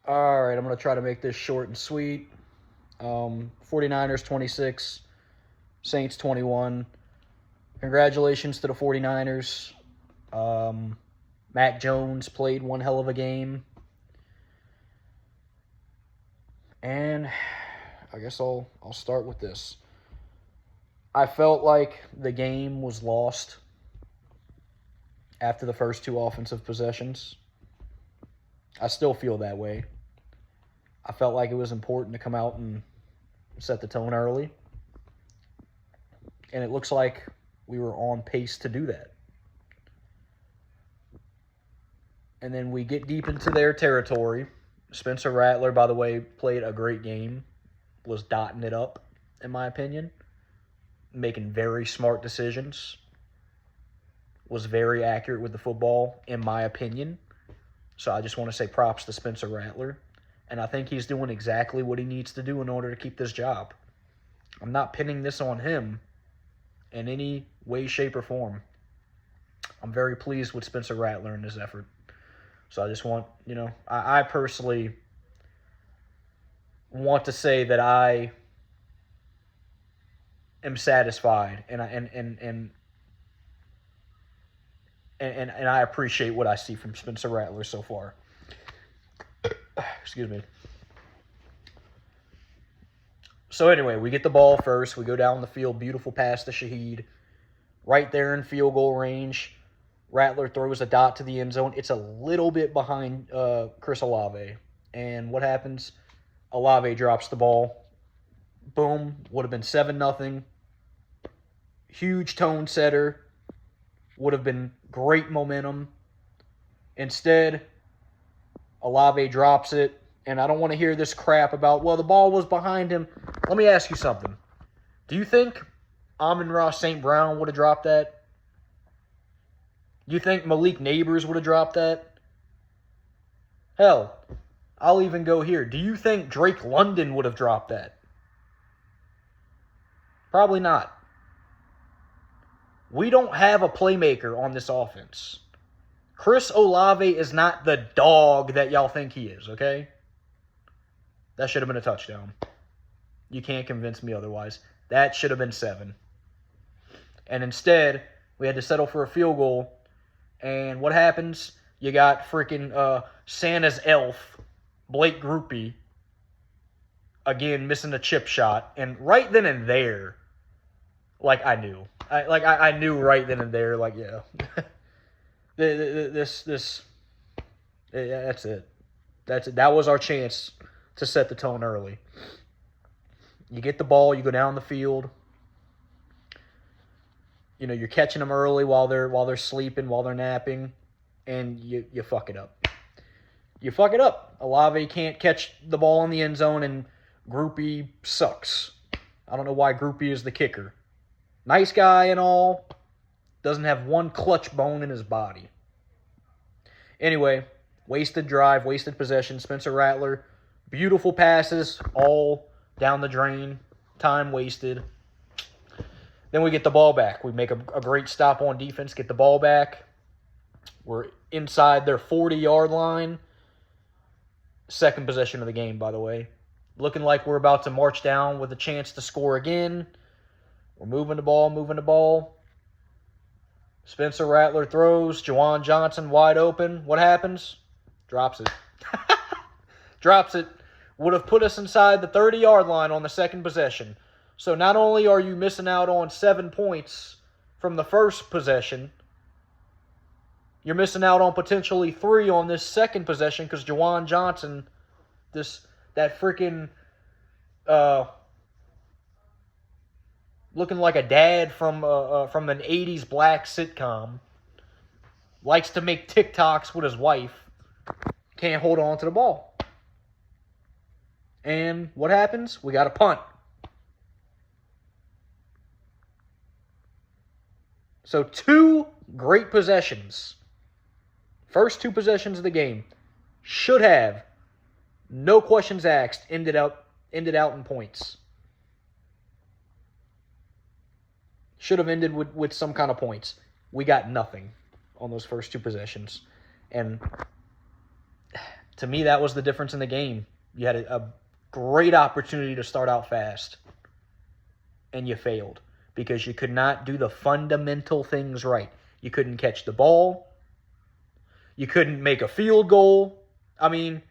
All right, I'm going to try to make this short and sweet. 49ers 26, Saints 21. Congratulations to the 49ers. Mac Jones played one hell of a game. And I guess I'll start with this. I felt like the game was lost after the first two offensive possessions. I still feel that way. I felt like it was important to come out and set the tone early. And it looks like we were on pace to do that. And then we get deep into their territory. Spencer Rattler, by the way, played a great game. Was dotting it up, in my opinion. Making very smart decisions. Was very accurate with the football, in my opinion. So I just want to say props to Spencer Rattler. And I think he's doing exactly what he needs to do in order to keep this job. I'm not pinning this on him in any way, shape, or form. I'm very pleased with Spencer Rattler in his effort. So I just want, I personally want to say that I am satisfied and I appreciate what I see from Spencer Rattler so far. Excuse me. So anyway, we get the ball first. We go down the field. Beautiful pass to Shaheed. Right there in field goal range. Rattler throws a dot to the end zone. It's a little bit behind Chris Olave. And what happens? Olave drops the ball. Boom. Would have been 7-0. Huge tone setter. Would have been great momentum. Instead, Olave drops it. And I don't want to hear this crap about, well, the ball was behind him. Let me ask you something. Do you think Amon-Ra St. Brown would have dropped that? Do you think Malik Neighbors would have dropped that? Hell, I'll even go here. Do you think Drake London would have dropped that? Probably not. We don't have a playmaker on this offense. Chris Olave is not the dog that y'all think he is, okay? That should have been a touchdown. You can't convince me otherwise. That should have been 7. And instead, we had to settle for a field goal. And what happens? You got freaking Santa's elf, Blake Groupie, again missing a chip shot. And right then and there, like I knew. I knew right then and there, like, yeah. That's it. That's it. That was our chance to set the tone early. You get the ball, you go down the field. You're catching them early while they're sleeping, while they're napping, and you fuck it up. You fuck it up. Olave can't catch the ball in the end zone, and Groupie sucks. I don't know why Groupie is the kicker. Nice guy and all, doesn't have one clutch bone in his body. Anyway, wasted drive, wasted possession. Spencer Rattler, beautiful passes, all down the drain. Time wasted. Then we get the ball back. We make a great stop on defense, get the ball back. We're inside their 40-yard line. Second possession of the game, by the way. Looking like we're about to march down with a chance to score again. We're moving the ball. Spencer Rattler throws. Juwan Johnson wide open. What happens? Drops it. Drops it. Would have put us inside the 30-yard line on the second possession. So not only are you missing out on 7 points from the first possession, you're missing out on potentially 3 on this second possession because Juwan Johnson, that freaking looking like a dad from an 80s black sitcom, likes to make TikToks with his wife, can't hold on to the ball. And what happens? We got a punt. So 2 great possessions. First 2 possessions of the game should have, no questions asked, ended out in points. Should have ended with some kind of points. We got nothing on those first 2 possessions. And To me, that was the difference in the game. You had a great opportunity to start out fast, and you failed because you could not do the fundamental things right. You couldn't catch the ball. You couldn't make a field goal. I mean,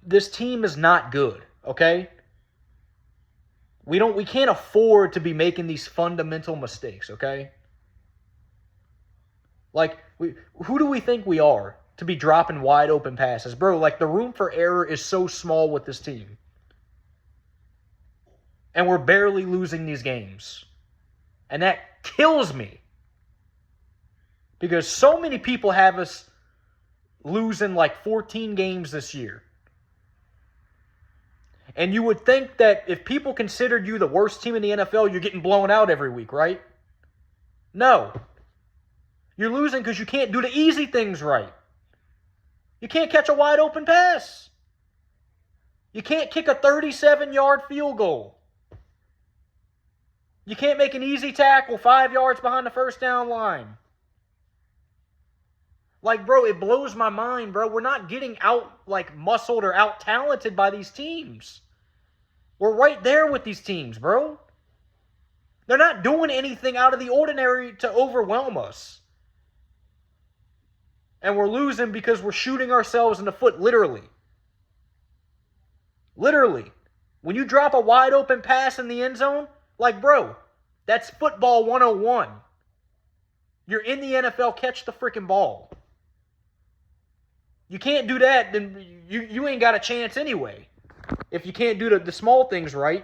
this team is not good, okay? We can't afford to be making these fundamental mistakes, okay? Like, who do we think we are to be dropping wide open passes? Bro, like, the room for error is so small with this team. And we're barely losing these games. And that kills me. Because so many people have us losing like 14 games this year. And you would think that if people considered you the worst team in the NFL, you're getting blown out every week, right? No. You're losing because you can't do the easy things right. You can't catch a wide open pass. You can't kick a 37-yard field goal. You can't make an easy tackle 5 yards behind the first down line. Like, bro, it blows my mind, bro. We're not getting out, like, muscled or out-talented by these teams. We're right there with these teams, bro. They're not doing anything out of the ordinary to overwhelm us. And we're losing because we're shooting ourselves in the foot, literally. Literally. When you drop a wide open pass in the end zone, like, bro, that's football 101. You're in the NFL, catch the freaking ball. You can't do that, then you ain't got a chance anyway. If you can't do the small things right.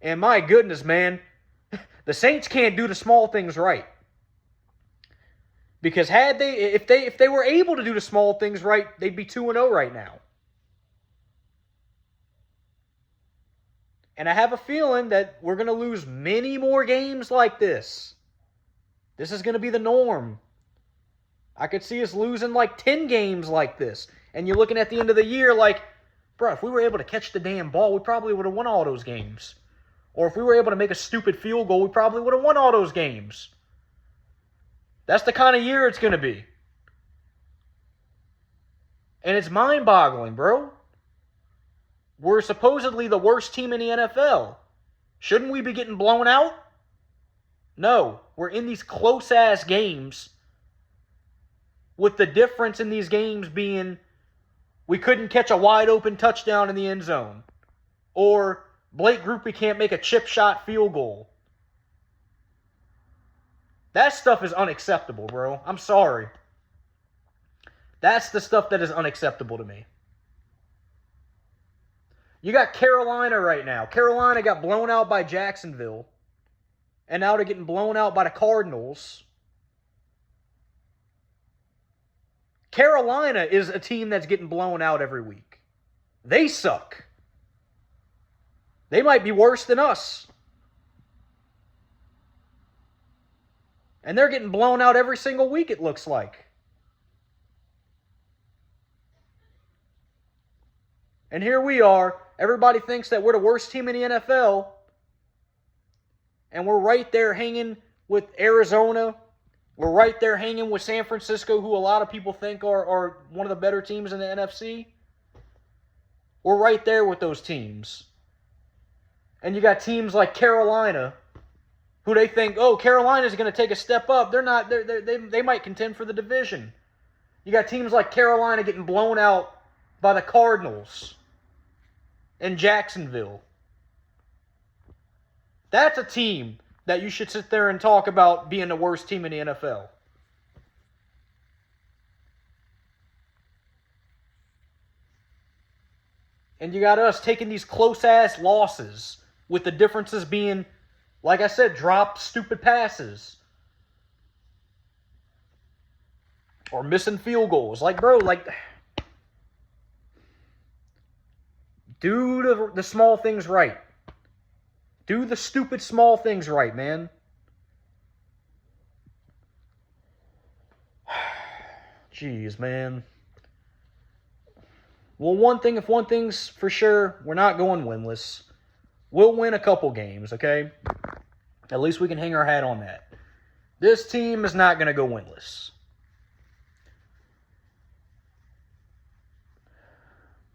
And my goodness, man, the Saints can't do the small things right. Because if they were able to do the small things right, they'd be 2-0 right now. And I have a feeling that we're going to lose many more games like this. This is going to be the norm. I could see us losing like 10 games like this. And you're looking at the end of the year like, bro, if we were able to catch the damn ball, we probably would have won all those games. Or if we were able to make a stupid field goal, we probably would have won all those games. That's the kind of year it's going to be. And it's mind-boggling, bro. We're supposedly the worst team in the NFL. Shouldn't we be getting blown out? No. We're in these close-ass games with the difference in these games being we couldn't catch a wide-open touchdown in the end zone. Or Blake Grupe can't make a chip shot field goal. That stuff is unacceptable, bro. I'm sorry. That's the stuff that is unacceptable to me. You got Carolina right now. Carolina got blown out by Jacksonville. And now they're getting blown out by the Cardinals. Carolina is a team that's getting blown out every week. They suck. They might be worse than us. And they're getting blown out every single week, it looks like. And here we are. Everybody thinks that we're the worst team in the NFL. And we're right there hanging with Arizona. We're right there hanging with San Francisco, who a lot of people think are one of the better teams in the NFC. We're right there with those teams. And you got teams like Carolina, who they think, oh, Carolina's going to take a step up. They're not. They might contend for the division. You got teams like Carolina getting blown out by the Cardinals and Jacksonville. That's a team that you should sit there and talk about being the worst team in the NFL. And you got us taking these close-ass losses with the differences being, like I said, dropped stupid passes. Or missing field goals. Like, bro, like, do the small things right. Do the stupid small things right, man. Jeez, man. Well, if one thing's for sure, we're not going winless. We'll win a couple games, okay? At least we can hang our hat on that. This team is not going to go winless.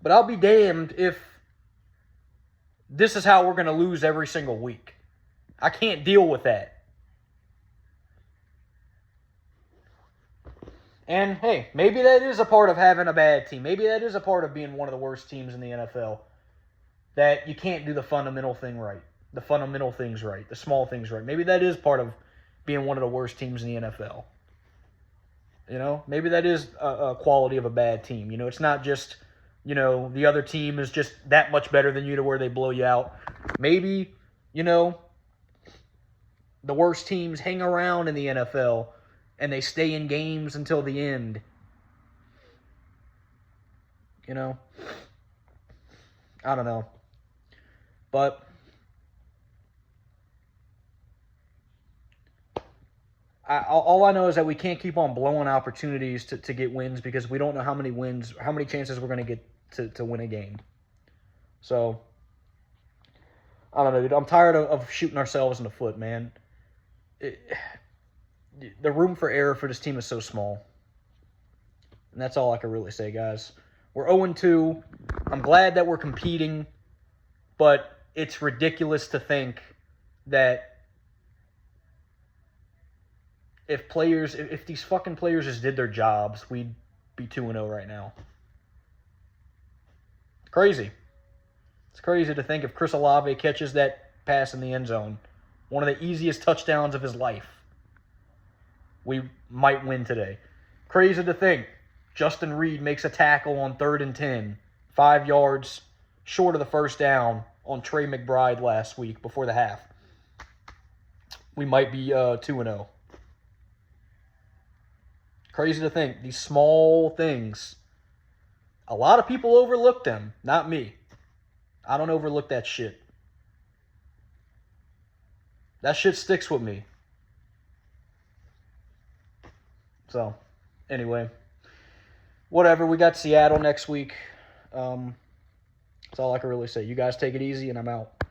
But I'll be damned if this is how we're going to lose every single week. I can't deal with that. And, hey, maybe that is a part of having a bad team. Maybe that is a part of being one of the worst teams in the NFL. That you can't do the fundamental thing right. The fundamental things right. The small things right. Maybe that is part of being one of the worst teams in the NFL. You know, maybe that is a quality of a bad team. You know, it's not just, you know, the other team is just that much better than you to where they blow you out. Maybe, you know, the worst teams hang around in the NFL and they stay in games until the end. You know, I don't know. But all I know is that we can't keep on blowing opportunities to get wins because we don't know how many chances we're going to get to win a game. So, I don't know, dude. I'm tired of shooting ourselves in the foot, man. The room for error for this team is so small. And that's all I can really say, guys. We're 0-2. I'm glad that we're competing, but it's ridiculous to think that if these fucking players just did their jobs, we'd be 2-0 right now. Crazy. It's crazy to think if Chris Olave catches that pass in the end zone, one of the easiest touchdowns of his life, we might win today. Crazy to think Justin Reed makes a tackle on 3rd and 10, 5 yards short of the first down on Trey McBride last week before the half. We might be 2-0. Crazy to think. These small things. A lot of people overlook them. Not me. I don't overlook that shit. That shit sticks with me. So, anyway. Whatever. We got Seattle next week. That's all I can really say. You guys take it easy, and I'm out.